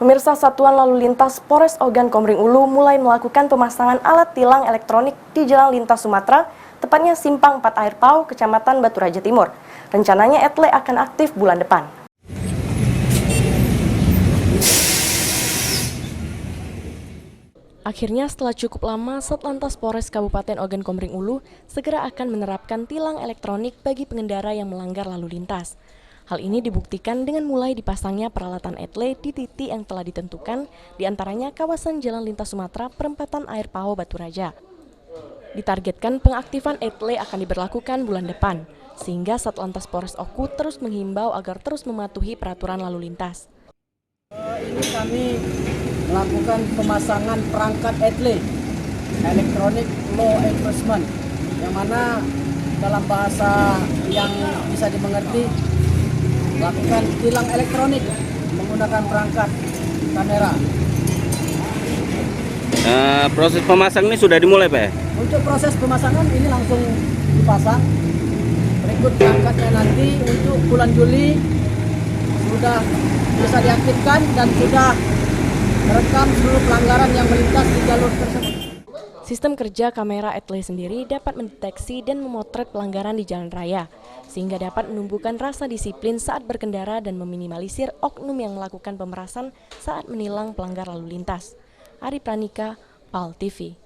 Pemirsa, Satuan Lalu Lintas Polres Ogan Komering Ulu mulai melakukan pemasangan alat tilang elektronik di Jalan Lintas Sumatera, tepatnya Simpang 4 Air Pau, Kecamatan Batu Raja Timur. Rencananya ETLE akan aktif bulan depan. Akhirnya setelah cukup lama, Satlantas Polres Kabupaten Ogan Komering Ulu segera akan menerapkan tilang elektronik bagi pengendara yang melanggar lalu lintas. Hal ini dibuktikan dengan mulai dipasangnya peralatan ETLE di titik yang telah ditentukan, diantaranya kawasan Jalan Lintas Sumatera, Perempatan Air Pau, Batu Raja. Ditargetkan pengaktifan ETLE akan diberlakukan bulan depan, sehingga Satlantas Polres Oku terus menghimbau agar terus mematuhi peraturan lalu lintas. Ini kami melakukan pemasangan perangkat ETLE, Electronic Law Enforcement, yang mana dalam bahasa yang bisa dimengerti, melakukan tilang elektronik menggunakan perangkat kamera. Proses pemasang ini sudah dimulai, Pak? Untuk proses pemasangan ini langsung dipasang. Berikut perangkatnya nanti untuk bulan Juli sudah bisa diaktifkan dan sudah merekam seluruh pelanggaran yang melintas di jalur tersebut. Sistem kerja kamera ETLE sendiri dapat mendeteksi dan memotret pelanggaran di jalan raya, sehingga dapat menumbuhkan rasa disiplin saat berkendara dan meminimalisir oknum yang melakukan pemerasan saat menilang pelanggar lalu lintas. Ari Pranika, PAL TV.